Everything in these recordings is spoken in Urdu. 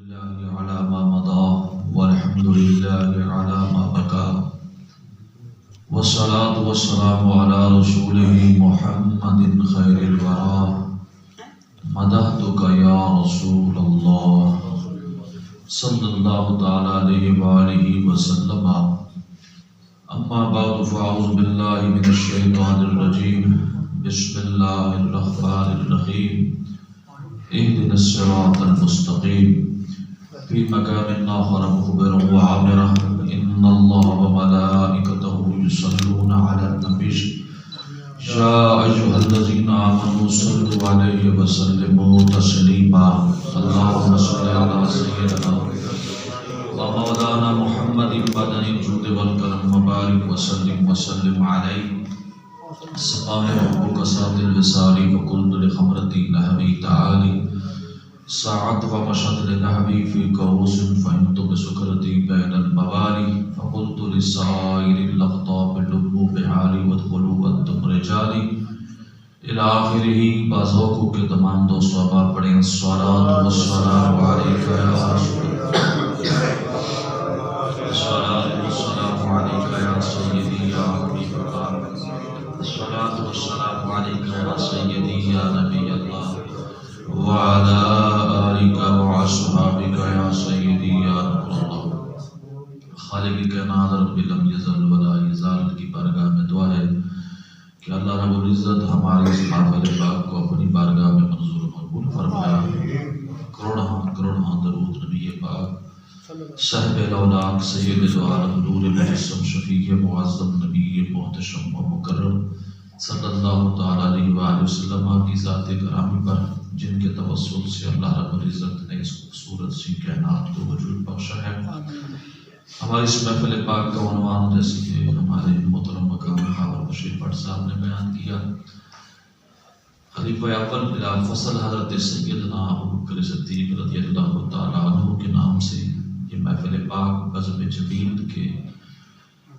لله على ما مضى والحمد لله على ما بقى والصلاة والسلام على رسوله محمد خير الورى مدحتك يا رسول الله صلى الله تعالى عليه وآله وسلم أما بعد فأعوذ بالله من الشيطان الرجيم بسم الله الرحمن الرحيم اهدنا الصراط المستقيم في مكان آخر مخبرا وعامرا إن الله وملائكته يصلون على النبي يا أيها الذين آمنوا صلوا عليه وسلموا تسليما اللهم صل على سيدنا ومولانا محمد بدن الجود والكرم وبارك وسلم عليه سقاني ربك ساد الوصال فقلت لخمرتي لهبي تعالي ساعت ومشهد للهبي في كؤوس فهمت بسكرتي بين الموالي فقلت لسائر الأقطاب لبوا بحالي وادخلوا أنتم رجالي الى آخرہ بازوقوں کے تمام دوستوں آپ پڑھیں الصلاة والسلام علیک یا رسول الصلاة والسلام علیک یا سیدی یا حبیب اللہ الصلاة والسلام علیک یا سیدی یا نبی اللہ وعلى آلک وعصحابک یا سیدی یا رسول اللہ خالق کائنات رب لم یزل ولا یزال کی بارگاہ میں دعا ہے کہ اللہ رب العزت ہماری اس محفل پاک کو اپنی بارگاہ میں منظور و مقبول فرمایا۔ کروڑ درود نبی پاک صاحب الاولاق سید العالم نور مجسم شفیع معظم نبی محتشم و مکرم صلی اللہ تعالی علیہ وآلہ وسلم کی ذات کرامی پر جن کے توسل سے اللہ رب العزت نے اس خوبصورت سی کائنات کو وجود بخشا ہے۔ ہماری اس محفل پاک کا عنوان جیسے کہ ہمارے محترم مقام خاور بشیر بٹ صاحب نے بیان کیا، خلیفہ اول بلا فصل حضرت سیدنا ابوبکر صدیق رضی اللہ تعالیٰ عنہ کے نام سے یہ محفل پاک بزم جبیل کے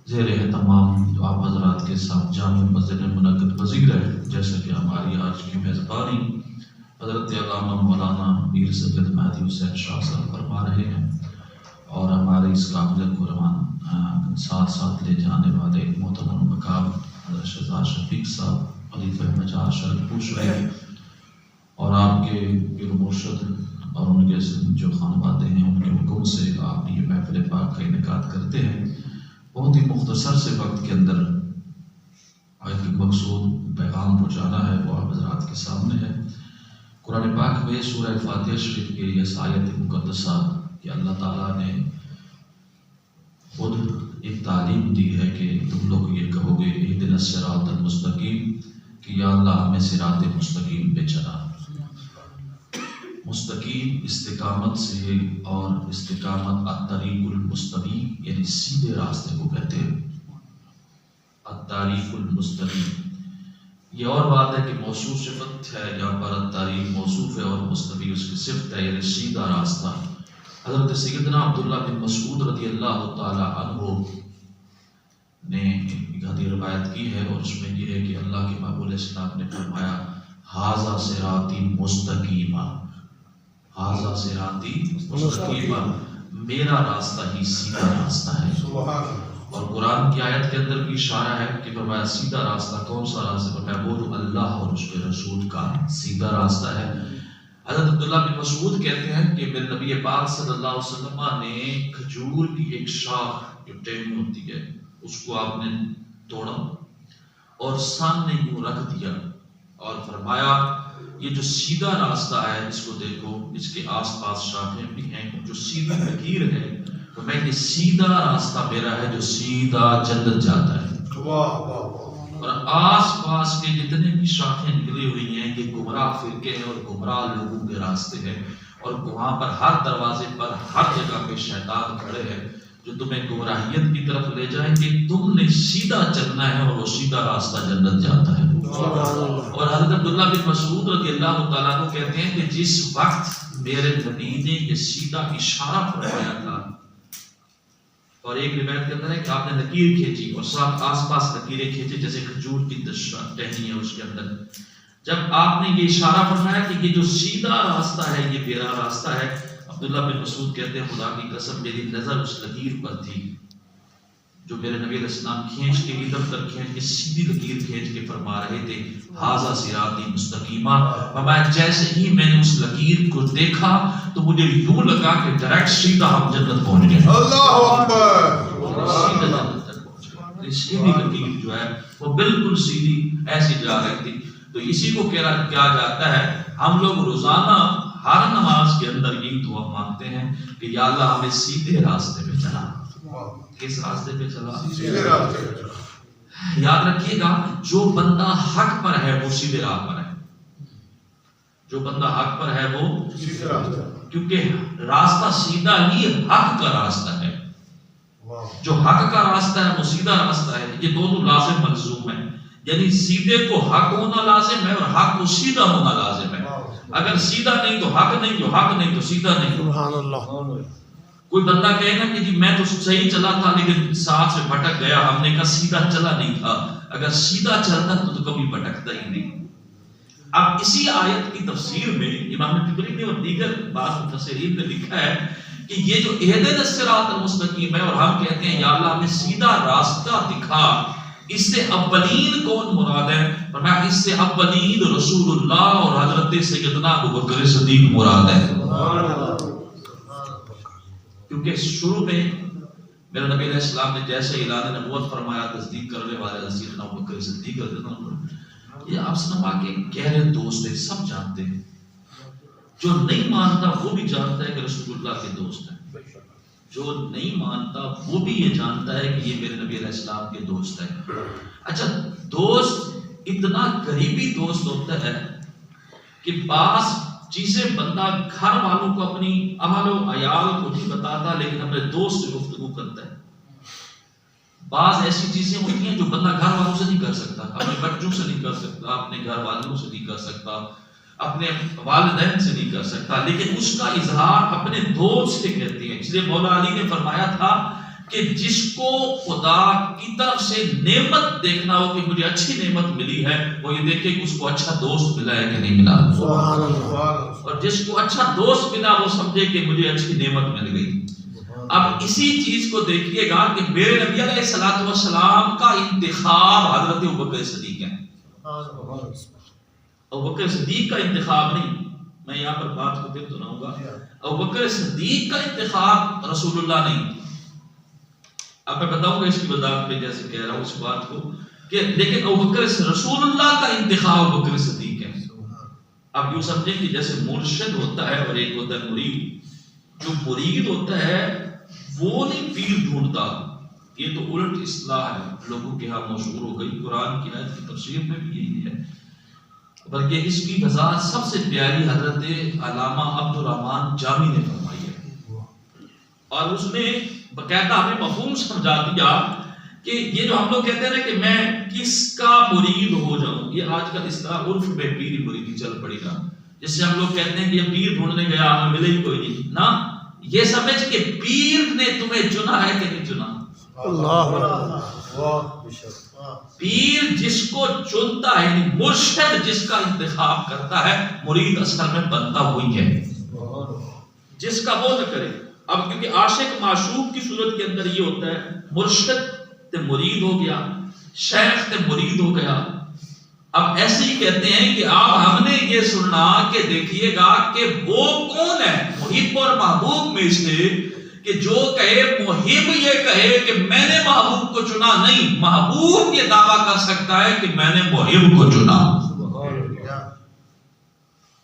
زیر اہتمام جو آپ حضرات کے ساتھ جامع مسجد منعقد پذیر ہے، جیسا کہ ہماری آج کی میزبانی حضرت علامہ مولانا میر سید مہدی حسین شاہ صاحب فرما رہے ہیں، اور ہمارے اس قافلے کو ساتھ ساتھ لے جانے والے محترم مقام حضرت شہزاد شفیق صاحب خلیفہ مجاز شرف پوچھ رہے ہیں، اور آپ کے پیر مرشد اور ان کے جو خانوادے ہیں ان کے حکم سے آپ یہ محفل پاک کا انعقاد کرتے ہیں۔ بہت ہی مختصر سے وقت کے اندر ایک مقصود پیغام پہنچانا ہے، وہ آپ حضرات کے سامنے ہے۔ قرآن پاک میں سورہ فاتحہ شریف کے یہ آیت مقدسہ کہ اللہ تعالیٰ نے خود ایک تعلیم دی ہے کہ تم لوگ یہ کہو گے اہدنا الصراط المستقیم کہ یا اللہ ہمیں صراط مستقیم پہ چلا۔ مستقیم استقامت سے، اور استقامت الطریق المستقیم یعنی سیدھے راستے کو کہتے ہیں، الطریق المستقیم۔ یہ اور بات ہے کہ موصوف صفت ہے، یہاں پر الطریق موصوف ہے اور مستقیم اس کی صفت ہے، یعنی سیدھا راستہ۔ حضرت سیدنا عبداللہ بن مسعود رضی اللہ تعالی عنہ نے ایک حدیث روایت کی ہے، اور اس میں یہ ہے کہ اللہ کے محبوب علیہ السلام نے فرمایا ھذا صراطی مستقیما، ھذا صراطی مستقیما، میرا راستہ ہی سیدھا راستہ ہے۔ اور قرآن کی آیت کے اندر بھی اشارہ ہے کہ فرمایا سیدھا راستہ کون سا راستہ؟ فرمایا وہ جو اللہ اور اس کے رسول کا سیدھا راستہ ہے۔ حضرت عبداللہ بن مسعود کہتے ہیں کہ میرے نبی پاک صلی اللہ علیہ وسلم نے کھجور کی ایک شاخ جو ٹہنی ہوتی ہے اس کو آپ نے توڑا اور سامنے یوں رکھ دیا، اور فرمایا یہ جو سیدھا راستہ ہے اس کو دیکھو، اس کے آس پاس شاخیں بھی ہیں، جو سیدھی لکیر ہے، تو میں یہ سیدھا راستہ میرا ہے جو سیدھا جنت جاتا ہے، اور آس پاس کے جتنے بھی شاخیں نکلی ہوئی ہیں یہ گمراہ فرقے ہیں اور گمراہ لوگوں کے راستے ہیں، اور وہاں پر ہر دروازے پر ہر جگہ پہ شیطان کھڑے ہیں جو تمہیں گمراہیت کی طرف لے جائیں گے۔ تم نے سیدھا چلنا ہے اور وہ سیدھا راستہ جنت جاتا ہے۔ اور حضرت عبداللہ بن مسعود رضی اللہ تعالیٰ عنہ کہتے ہیں کہ جس وقت میرے نبی نے یہ سیدھا اشارہ فرمایا تھا، اور ایک روایت کے اندر ہے کہ آپ نے لکیر کھینچی اور سب آس پاس لکیریں کھینچی جیسے کھجور کی ٹہنی ہے اس کے اندر، جب آپ نے یہ اشارہ فرمایا کہ یہ جو سیدھا راستہ ہے یہ میرا راستہ ہے، عبداللہ بن مسعود کہتے ہیں خدا کی قسم میری نظر اس لکیر پر تھی جو میرے نبی علیہ السلام کھینچ کے ادھر تک کھینچ کے سیدھی لکیر کھینچ کے فرما رہے تھے ھذا صراطی مستقیما، میں جیسے ہی میں نے اس لکیر کو دیکھا تو مجھے یوں لگا کہ ڈائریکٹ سیدھا ہم جنت پہنچ گئے. اللہ اکبر. سیدھا جنت تک پہنچ گئے. سیدھی لکیر جو ہے وہ بالکل سیدھی ایسی جا رہی تھی. تو اسی کو کیا جاتا ہے، ہم لوگ روزانہ ہر نماز کے اندر یہی دعا مانگتے ہیں کہ یا اللہ ہمیں سیدھے راستے پہ چلا. کس راستے پہ چلا؟ سیدھے راستے پہ چلا. یاد رکھیے گا جو بندہ حق پر ہے وہ سیدھے راہ پر ہے. جو بندہ حق پر ہے وہ سیدھے راستے، کیونکہ راستہ سیدھا ہی حق کا راستہ ہے. جو حق کا راستہ ہے وہ سیدھا راستہ ہے. یہ دونوں لازم ملزوم ہیں، یعنی سیدھے کو حق ہونا لازم ہے اور حق کو سیدھا ہونا لازم ہے. اگر سیدھا نہیں تو حق نہیں، جو حق نہیں تو سیدھا نہیں. سبحان اللہ. کوئی بندہ کہے نا کہ جی میں تو صحیح چلا تھا لیکن ساتھ سے بھٹک گیا. ہم نے کہا سیدھا چلا نہیں تھا. اگر سیدھا چلتا تو کبھی بھٹکتا ہی نہیں. اب اسی آیت کی تفسیر میں امام طبری نے اور دیگر بعض مفسرین نے لکھا ہے کہ یہ جو اہدنا الصراط المستقیم ہے اور ہم کہتے ہیں یا اللہ ہمیں سیدھا راستہ دکھا، اس سے اولین کون مراد ہے؟ فرمایا اس سے اولین رسول اللہ اور حضرت سیدنا ابوبکر صدیق مراد ہے. کیونکہ شروع میں میرے نبی علیہ السلام نے جیسے اعلان نبوت فرمایا تصدیق کرنے والے سیدنا ابوبکر صدیق رضی اللہ عنہ، یہ آپ سنما کے گہرے دوست ہیں، سب جانتے ہیں. جو نہیں مانتا وہ بھی جانتا ہے کہ رسول اللہ کے دوست ہیں. جو نہیں مانتا وہ بھی یہ جانتا ہے کہ یہ میرے نبی علیہ السلام کے دوست ہیں. اچھا دوست اتنا قریبی دوست ہوتا ہے کہ بعض چیزیں بندہ گھر والوں کو اپنی اہل و عیال کو نہیں بتاتا لیکن اپنے دوست سے گفتگو کرتا ہے. بعض ایسی چیزیں ہوتی ہیں جو بندہ گھر والوں سے نہیں کر سکتا، اپنے بچوں سے نہیں کر سکتا، اپنے گھر والوں سے نہیں کر سکتا، اپنے والدین سے نہیں کر سکتا، لیکن اس کا اظہار اپنے دوست سے کہتے ہیں. اس لیے مولا علی نے فرمایا تھا کہ جس کو خدا کی طرف سے نعمت دیکھنا ہو کہ مجھے اچھی نعمت ملی ہے، وہ یہ دیکھے کہ اس کو اچھا دوست ملا ہے کہ نہیں ملا. اور جس کو اچھا دوست ملا وہ سمجھے کہ مجھے اچھی نعمت مل گئی. اب اسی چیز کو دیکھیے گا کہ میرے نبی علیہ الصلوۃ والسلام کا انتخاب حضرت ابوبکر صدیق ہے. ابوبکر صدیق کا انتخاب نہیں، میں یہاں پر بات کو پھر دہراؤں گا. ابوبکر صدیق کا انتخاب رسول اللہ نہیں. اب میں بتاؤں گا اس کی وضاحت میں جیسے کہہ رہا ہوں اس بات کو کہ لیکن ابوبکر رسول اللہ کا انتخاب ابوبکر صدیق ہے. اب یوں سمجھیں کہ جیسے مرشد ہوتا ہے اور ایک ہوتا ہے مرید. جو مرید ہوتا ہے وہ نہیں پیر ڈھونڈتا، یہ تو الٹ اصطلاح ہے، لوگوں کے ہاں مشہور ہو گئی. قرآن کی آیت کی تفسیر میں بھی یہی ہے، بلکہ اس کی وضاحت سب سے پیاری حضرت علامہ عبد الرحمن جامی نے فرمائی ہے اور اس نے باقاعدہ ہمیں مفہوم سمجھا دیا کہ یہ جو ہم لوگ کہتے ہیں نا کہ میں کس کا مرید ہو جاؤں، یہ آج کل اصطلاح عرف میں پیری مریدی چل پڑی نا. جس سے ہم لوگ کہتے ہیں کہ یہ پیر ڈھونڈنے گیا ہمیں ملے ہی کوئی نہیں نا. یہ سمجھ کہ پیر نے تمہیں چنا ہے کہ نہیں چنا. پیر جس کو چنتا ہے، یعنی مرشد جس کا انتخاب کرتا ہے، مرید اصل میں بنتا وہی ہے جس کا وہ نہ کرے. اب کیونکہ عاشق معشوق کی صورت کے اندر یہ ہوتا ہے مرشد تے مرید ہو گیا، شیخ تے مرید ہو گیا. اب ایسے ہی کہتے ہیں کہ آپ ہم نے یہ سننا کہ دیکھیے گا کہ وہ کون ہے محب اور محبوب میں سے کہ جو کہے محب یہ کہے کہ میں نے محبوب کو چنا نہیں، محبوب یہ دعویٰ کر سکتا ہے کہ میں نے محب کو چنا.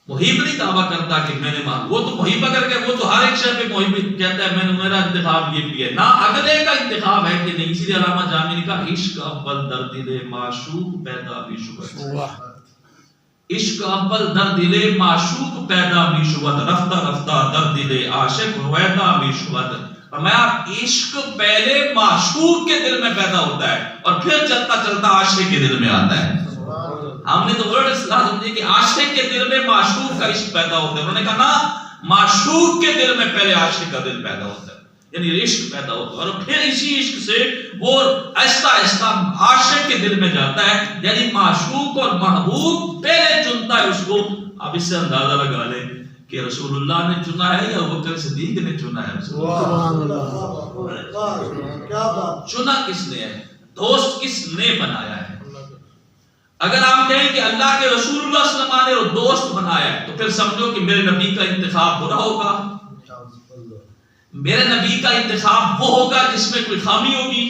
محب نہیں دعویٰ کرتا کہ میں نے محبوب، وہ تو محب اگر کہ وہ تو ہر ایک شے پہ محب کہتا ہے میں نے میرا انتخاب یہ بھی ہے نا، اگلے کا انتخاب ہے کہ نہیں. اسی لیے علامہ جامی نے کہا عشق اول در دل معشوق پیدا بھی شبت، عشق اول در دل معشوق پیدا بھی شبت، رفتہ رفتہ در دل عاشق رویدہ بھی شبت. فرمایا عشق پہلے معشوق کے دل میں پیدا ہوتا ہے اور پھر چلتا چلتا عاشق کے دل میں آتا ہے. ہم نے تو ورڈ اصطلاح سمجھی کہ عاشق کے دل میں معشوق کا عشق پیدا ہوتا ہے. انہوں نے کہا نا معشوق کے دل میں پہلے عاشق کا دل پیدا ہوتا ہے، یعنی عشق پیدا ہوتا ہے اور پھر اسی عشق سے وہ آہستہ آہستہ عاشق کے دل میں جاتا ہے. یعنی معشوق اور محبوب پہلے چنتا ہے اس کو. اب اس سے اندازہ لگا لیں کہ رسول اللہ نے چنا ہے یا ابوبکر صدیق نے چنا ہے؟ چنا کس نے ہے؟ دوست کس نے بنایا ہے؟ اگر آپ کہیں کہ اللہ کے رسول اللہ صلی اللہ علیہ وسلم نے دوست بنایا ہے تو پھر سمجھو کہ میرے نبی کا انتخاب برا ہوگا، میرے نبی کا انتخاب وہ ہوگا جس میں کوئی خامی ہوگی،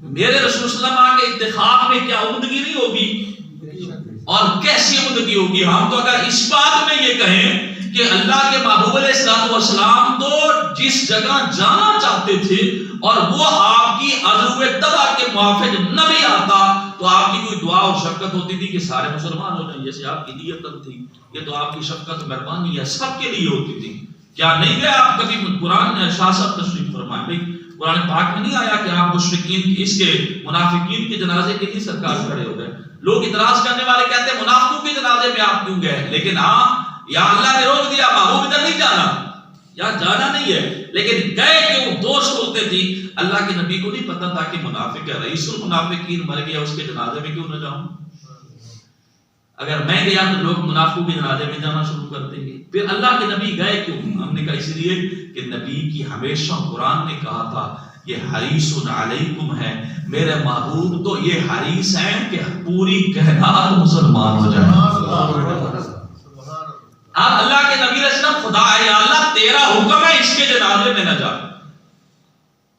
میرے رسول صلی اللہ علیہ وسلم کے انتخاب میں کیا عمدگی نہیں ہوگی، اور کیسی عمدگی ہوگی؟ ہم تو اگر اس بات میں یہ کہیں کہ اللہ کے محبوب علیہ السلام تو جس جگہ جانا چاہتے تھے اور وہ آپ کی عزو تبع کے موافق نہ بھی آتا تو آپ کی کوئی دعا اور شفقت ہوتی تھی کہ سارے مسلمان ہو جائیں، جیسے آپ کی نیت تھی، یہ تو آپ کی شفقت مہربانی ہے سب کے لیے ہوتی تھی۔ کیا نہیں گئے آپ کبھی قرآن شاہ صاحب تشریف فرمائیں بھائی، قرآن پاک میں نہیں آیا کہ آپ مشرکین اس کے منافقین کے جنازے کے لیے سرکار کھڑے ہو گئے؟ لوگ اعتراض کرنے والے کہتے ہیں منافقوں کے جنازے میں آپ کیوں گئے؟ لیکن ہاں یا اللہ نے روک دیا، محبوب ادھر نہیں جانا، یا جانا نہیں ہے، لیکن گئے کیوں؟ دوست ہوتے تھی۔ اللہ کے نبی کو نہیں پتا تھا کہ منافق ہے، رئیس المنافقین مر گیا، اس کے جنازے میں کیوں نہ جاؤں؟ اگر میں گیا تو لوگ منافقوں کے جنازے میں جانا شروع کر دیں گے۔ پھر اللہ کے نبی گئے کیوں؟ ہم نے کہا اس لیے کہ نبی کی ہمیشہ قرآن نے کہا تھا یہ حریص علیکم ہے، میرے محبوب تو یہ حریص ہیں کہ پوری کائنات مسلمان ہو جائے۔ اب اللہ کے نبی علیہ السلام خدا ہے یا اللہ تیرا حکم ہے اس کے جنازے میں نہ جا،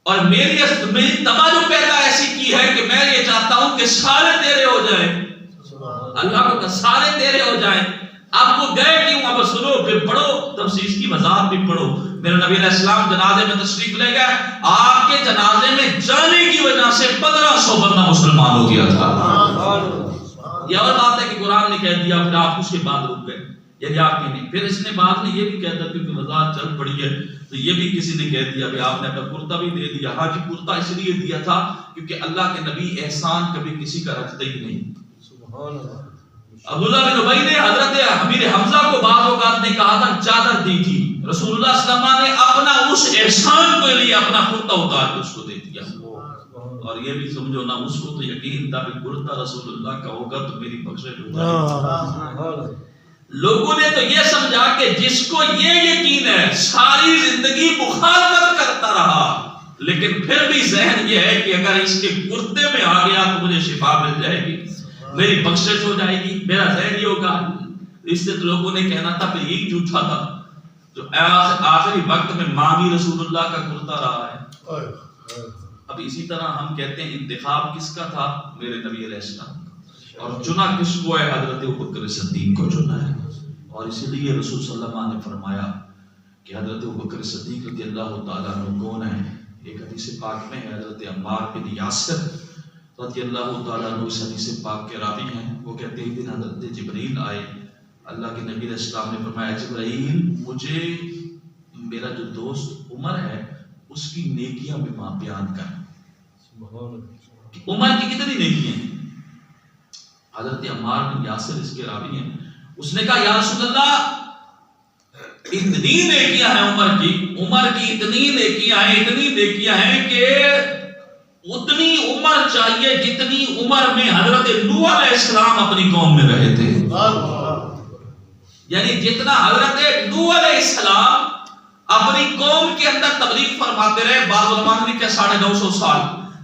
اور میری تما جو پیدا ایسی کی ہے کہ میں یہ چاہتا ہوں کہ سارے تیرے ہو جائیں، اللہ کو کہ سارے تیرے ہو جائیں۔ اب وہ گئے کیوں؟ اب سنو پھر پڑھو تفسیر کی وضاحت بھی پڑھو۔ میرے نبی علیہ السلام جنازے میں تشریف لے گئے، آپ کے جنازے میں جانے کی وجہ سے 1500 بندہ مسلمان ہو گیا تھا۔ یہ اور بات ہے کہ قرآن نے کہہ دیا پھر آپ اس کے بعد رک گئے، یعنی آپ کی نہیں۔ پھر اس نے بعد میں یہ بھی کہہ دیا کیونکہ وضاحت چل پڑی ہے تو یہ بھی کسی نے کہہ دیا کہ آپ نے اپنا کرتا بھی دے دیا۔ ہاں جی کرتا اس لیے دیا تھا کیونکہ اللہ کے نبی احسان کبھی کسی کا رکھتے ہی نہیں۔ عبداللہ بن ابی نے حضرت امیر حمزہ کو بعض اوقات نے کہا تھا چادر دی تھی، رسول اللہ صلی اللہ علیہ وسلم نے اپنا اس احسان کے لیے اپنا کرتا اتار کے اس کو دے دیا۔ اور یہ بھی سمجھو نا اس کو تو یقین تھا کہ کرتا رسول اللہ کا ہوگا تو میری بخشش ہوگی۔ لوگوں نے تو یہ سمجھا کہ جس کو یہ یقین ہے ساری زندگی مخالفت کرتا رہا لیکن پھر بھی ذہن یہ ہے کہ اگر اس کے کرتے میں آ گیا تو مجھے شفا مل جائے گی، میری بخشش ہو جائے گی، میرا ذہن یہ ہوگا۔ اس سے لوگوں نے کہنا تھا کہ یہی جھوٹا تھا جو آخری وقت میں مانگی رسول اللہ کا کرتا رہا ہے۔ اب اسی طرح ہم کہتے ہیں انتخاب کس کا تھا؟ میرے نبی علیہ السلام، اور چنا کس کو ہے؟ حضرت ابوبکر صدیق کو چنا ہے۔ اور اسی لیے رسول صلی اللہ علیہ وسلم نے فرمایا کہ حضرت ابوبکر صدیق رضی اللہ تعالیٰ عنہ کون ہے؟ ایک حدیث پاک میں ہے حضرت عمار بن یاسر رضی اللہ تعالیٰ عنہ اس حدیث پاک کے راوی ہیں۔ وہ کہتے ہیں ایک دن حضرت جبرائیل آئے، اللہ کے نبی علیہ السلام نے فرمایا جبرائیل مجھے میرا جو دوست عمر ہے اس کی نیکیاں بھی بیان کر۔ عمر کی کتنی نیکیاں ہیں؟ حضرت عمار بن یاسر اس کے راوی ہیں۔ اس نے کہا یا رسول اللہ اتنی نیکیاں ہیں عمر کی اتنی نیکیاں ہیں کہ اتنی عمر چاہیے جتنی عمر میں حضرت نوح علیہ السلام اپنی قوم میں رہے تھے، یعنی جتنا حضرت نوح علیہ السلام اپنی قوم کے اندر تبلیغ فرماتے رہے، بعض علماء نے کہا 950 سال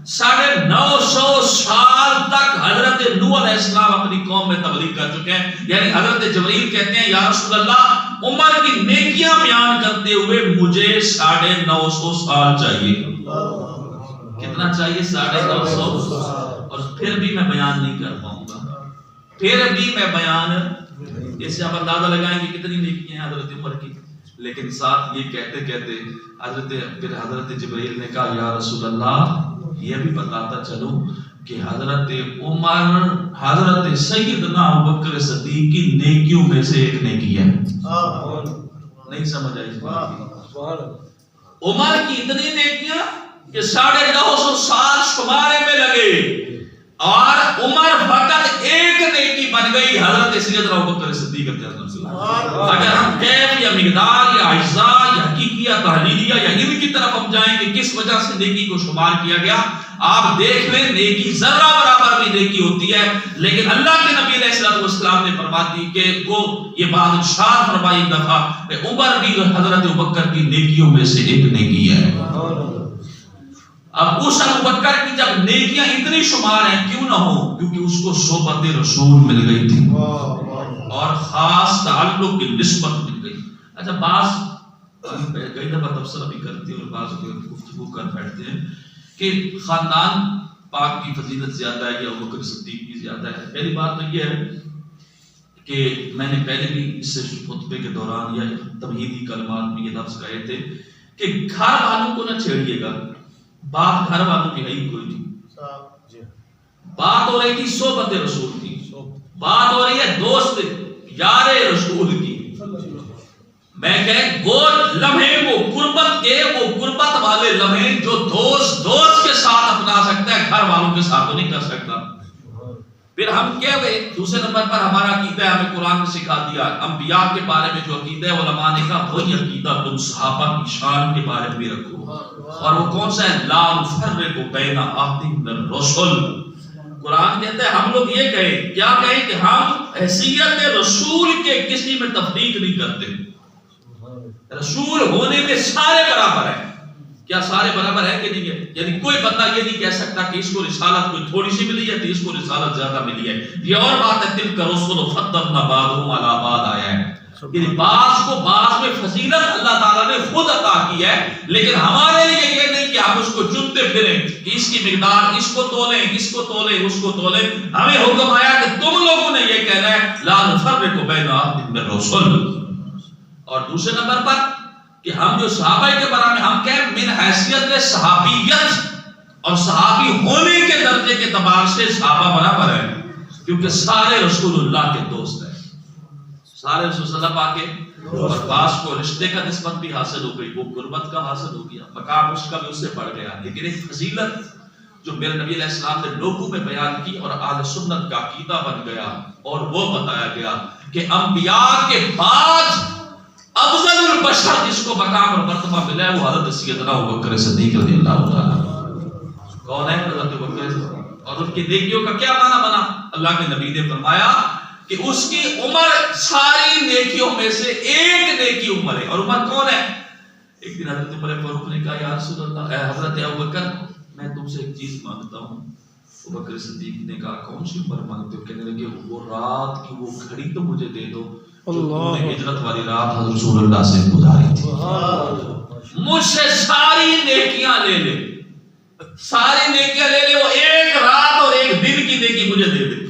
950 سال تک حضرت نوح علیہ السلام اپنی قوم میں تبلیغ کر چکے ہیں۔ یعنی حضرت جبرائیل کہتے ہیں یا رسول اللہ عمر کی نیکیاں بیان کرتے ہوئے مجھے 950 سال چاہیے۔ کتنا چاہیے؟ 950۔ اور پھر بھی میں بیان نہیں کر پاؤں گا، پھر بھی میں بیان، اس سے آپ اندازہ لگائیں گے کتنی نیکیاں ہیں حضرت عمر کی۔ لیکن ساتھ یہ کہتے کہتے حضرت جبرائیل نے کہا یا رسول اللہ یہ بھی بتاتا چلوں کہ حضرت عمر حضرت سیدنا ابوبکر صدیق کی نیکیوں میں سے ایک نیکی ہے۔ نہیں سمجھ آئی؟ عمر کی اتنی نیکیاں کہ 950 سال شمارے میں لگے، اور عمر فقط ایک نیکی بن گئی حضرت سیدنا ابوبکر صدیق رضی اللہ عنہ. اگر ہم کیف یا مقدار یا اجزاء یا حقیقیہ تحلیلیہ یا ان کی طرف ہم جائیں کہ کس وجہ سے نیکی کو شمار کیا گیا، آپ دیکھ لیں نیکی ذرہ برابر بھی نیکی ہوتی ہے، لیکن اللہ کے نبی علیہ السلام نے فرما دی کہ وہ یہ بات ارشاد فرمائی ایک دفعہ کہ عمر بھی حضرت ابوبکر کی نیکیوں میں سے ایک نیکی ہے. اب اس ابوبکر کی جب نیکیاں اتنی شمار ہیں کیوں نہ ہو، کیونکہ اس کو صحبت رسول مل گئی تھی اور خاص تعلق کی نسبت مل گئی. اچھا بعض کئی دفعہ تبصرہ بھی کرتے ہیں اور بعض گفتگو کر بیٹھتے ہیں کہ خاندان پاک کی فضیلت زیادہ ہے یا ابوبکر صدیق کی زیادہ ہے. پہلی بات تو یہ ہے کہ میں نے پہلے بھی اس خطبے کے دوران یا تمہیدی کلمات میں یہ لفظ کہے تھے کہ گھر والوں کو نہ چھیڑیے گا، بات گھر والوں کی ہے ہی کوئی نہیں. بات ہو رہی تھی صحبت رسول کی، بات ہو رہی ہے دوست یار رسول کی. میں کہے وہ لمحے وہ قربت کے وہ قربت والے لمحے جو دوست کے ساتھ اپنا سکتا ہے گھر والوں کے ساتھ تو نہیں کر سکتا. پھر ہم کیا گئے دوسرے نمبر پر ہمارا عقیدہ ہمیں قرآن نے سکھا دیا. انبیاء کے بارے میں جو عقیدہ ہے علماء نے کہا وہی عقیدہ تم صحابہ کی شان کے بارے میں رکھو، اور وہ کون سا ہے؟ لا نفرق بین احد من الرسل. قرآن کہتا ہے ہم لوگ یہ کہیں، کیا کہیں کہ ہم حیثیت رسول کے کسی میں تفریق نہیں کرتے. رسول ہونے میں سارے برابر ہیں. کیا سارے برابر ہے کہ نہیں ہے؟ یعنی کوئی بندہ یہ نہیں کہہ سکتا کہ اس کو رسالت کوئی تھوڑی سی ملی ہے تو اس کو رسالت زیادہ ملی ہے. یہ اور بات ہے تلک الرسل فضلنا بعضهم علی بعض آیا ہے. یعنی بعض کو بعض میں فضیلت اللہ تعالیٰ نے خود عطا کی ہے، لیکن ہمارے لیے یہ نہیں کہ ہم اس کو چنتے پھریں کہ اس کی مقدار اس کو تولیں اس کو تولیں اس کو تولیں. ہمیں حکم آیا کہ تم لوگوں نے یہ کہنا ہے لا نفرق بین احد من الرسل. اور دوسرے نمبر پر کہ ہم جو صحابہ کے بارے میں ہم کہیں من حیثیت صحابیت اور صحابی ہونے کے درجے کے اعتبار سے صحابہ برابر ہیں، کیونکہ سارے رسول اللہ کے دوست ہیں، سارے رسول صلی اللہ پاک کے. اور بعض کو رشتے کا نسبت بھی حاصل ہو گئی، وہ قربت کا حاصل ہو گیا، مقام اس کا بھی اس سے بڑھ گیا. لیکن ایک فضیلت جو میرے نبی علیہ السلام نے لوگوں میں بیان کی اور اہل سنت کا عقیدہ بن گیا، اور وہ بتایا گیا کہ انبیاء کے بعد افضل البشر جس کو مقام اور مرتبہ ملا ہے وہ حضرت سیدنا ابوبکر صدیق رضی اللہ تعالی. کون ہے حضرت ابوبکر؟ اور ان کی نیکیوں کا کیا معنی بنا؟ اللہ کے نبی نے فرمایا کہ اس کی عمر ساری نیکیوں میں سے ایک نیکی عمر ہے. اور عمر کون ہے؟ ایک دن حضرت عمر فاروق نے کہا یا رسول اللہ، اے حضرت ابوبکر میں تم سے ایک چیز مانگتا ہوں. ابوبکر صدیق نے کہا کون سی عمر مانگتے ہو؟ کہنے لگے وہ رات کی وہ گھڑی تو مجھے دے دو جو تم نے ہجرت والی رات حضرت رسول اللہ سے گزاری تھی. مجھ سے ساری نیکیاں لے لے، ساری نیکیاں لے لے، وہ ایک رات اور ایک دن کی نیکی مجھے دے دے.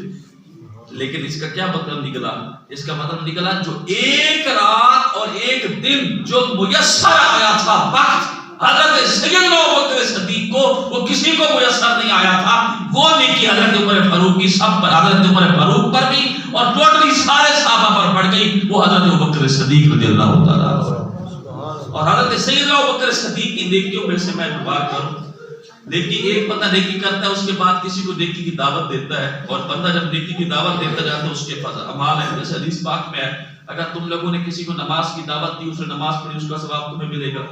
لیکن اس کا کیا مطلب نکلا؟ اس کا مطلب نکلا جو ایک رات اور ایک دن جو میسر آیا تھا وقت حضرت سیدنا ابوبکر صدیق کو، وہ کسی کو میسر نہیں آیا تھا. وہ نیکی حضرت عمر فاروق کی سب پر، حضرت عمر فاروق پر بھی اور ٹوٹلی سارے صحابہ پر پڑ گئی. وہ حضرت ابوبکر صدیق رضی اللہ تعالیٰ عنہ. اور حضرت سیدنا ابوبکر صدیق کی نیکیوں میں سے میں بات کروں، نیکی ایک بندہ نیکی کرتا ہے اس کے بعد کسی کو نیکی کی دعوت دیتا ہے، اور بندہ جب نیکی کی دعوت دیتا جاتا ہے اس کے پاس اعمال ہے. جیسے حدیث پاک میں ہے اگر تم لوگوں نے کسی کو نماز کی دعوت دی، اس نے نماز پڑھی، اس کا ثواب تمہیں ملے گا.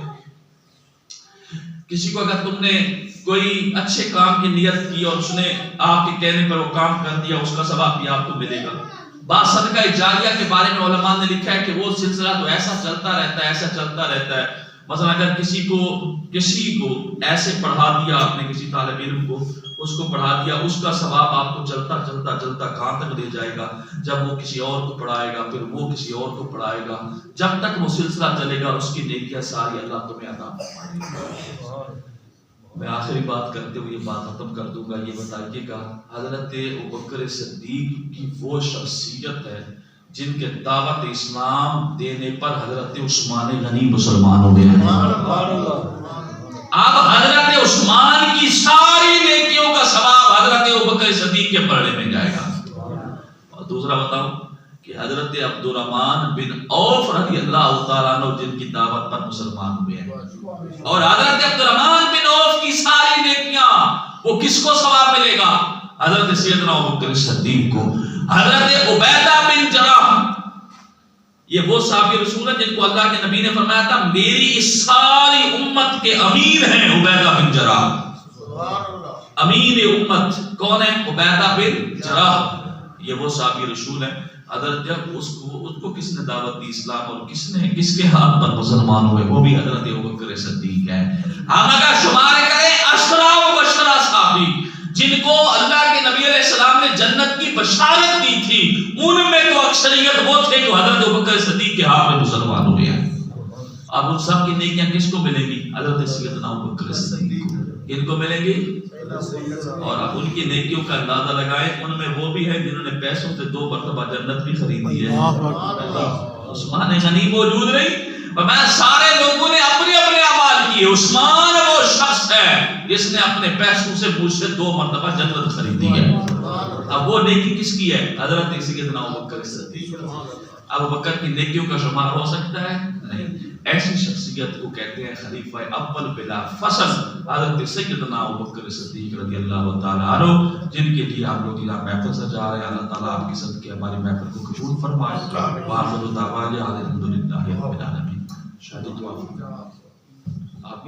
کسی کو اگر تم نے کوئی اچھے کام کی نیت کی اور اس نے آپ کے کہنے پر وہ کام کر دیا، اس کا ثواب بھی آپ کو ملے گا. بعض صدقہ جاریہ کے بارے میں علماء نے لکھا ہے کہ وہ سلسلہ تو ایسا چلتا رہتا ہے، ایسا چلتا رہتا ہے. مثلا اگر کسی کو ایسے پڑھا دیا آپ نے، کسی طالب علم کو اس کو پڑھا دیا، اس کا ثواب آپ کو چلتا چلتا چلتا کہاں تک لے جائے گا؟ جب وہ کسی اور کو پڑھائے گا، پھر وہ کسی اور کو پڑھائے گا، جب تک وہ سلسلہ چلے گا اس کی نیکیاں ساری اللہ تمہیں عطا فرمائے گا. میں آخری بات کرتے ہوئے یہ بات ختم کر دوں گا. یہ بتائیے گا حضرت ابوبکر صدیق کی وہ شخصیت ہے جن کے دعوت اسلام دینے پر حضرت عثمان غنی مسلمان ہو گئے ہیں. اب حضرت عثمان کی ساری نیکیوں کا ثواب حضرت ابوبکر صدیق کے پڑھنے میں جائے گا. اور دوسرا بتاؤں کہ حضرت عبد الرحمن بن عوف رضی اللہ تعالیٰ عنہ جن کی دعوت پر مسلمان ہوئے ہیں، اور حضرت عبد الرحمن بن عوف کی ساری نیکیاں وہ کس کو ثواب ملے گا؟ حضرت سیدنا ابوبکر صدیق کو. حضرت عبیدہ بن جراح یہ وہ صحابی رسول ہیں جن کو اللہ کے نبی نے فرمایا تھا میری اس ساری امت کے امین ہیں عبیدہ بن جراح. امین امت کون ہے؟ عبیدہ بن جراح. یہ وہ صحابی رسول ہیں. حضرت جب اس کو کس نے دعوت دی اسلام اور کس کے ہاتھ پر مسلمان ہوئے؟ وہ بھی حضرت ابوبکر صدیق ہے. ہم اگر شمار کریں اشرا و بشرا صحابی جن کو اللہ کے نبی علیہ السلام نے جنت کی بشارت دی تھی ان میں تو اکثریت وہ تھے جو حضرت ابوبکر صدیق کے ہاتھ میں مسلمان ہوئے ہیں. اب ان سب کی نیکیاں کس کو ملیں گی؟ حضرت سیدنا ابوبکر صدیق کو. کن کو ملیں گی؟ اور اب ان کی نیکیوں کا اندازہ لگائیں. ان میں وہ بھی ہیں جنہوں نے پیسوں سے 2 مرتبہ جنت بھی خریدی ہے. عثمان غنی موجود نہیں، میں سارے لوگوں نے اپنے اپنے اعمال کیے. عثمان وہ شخص ہے جس نے اپنے پیسوں سے مجھ سے 2 مرتبہ جنت خریدی ہے. اب وہ نیکی کس کی ہے؟ حضرت سیدنا ابوبکر صدیق. ابو بکر کی نیکیوں کا شمار ہو سکتا ہے؟ نہیں. ایسی شخصیت کو کہتے ہیں خلیفہ اول بلا فصل حضرت سیدنا ابوبکر صدیق رضی اللہ تعالی عنہ، جن کے لیے آپ لوگ یہاں محفل سجا رہے ہیں. اللہ تعالیٰ آپ کی صدقے ہماری محفل کو قبول فرمائے. وآخر دعوانا الحمدللہ رب العالمین. شادی دعا آپ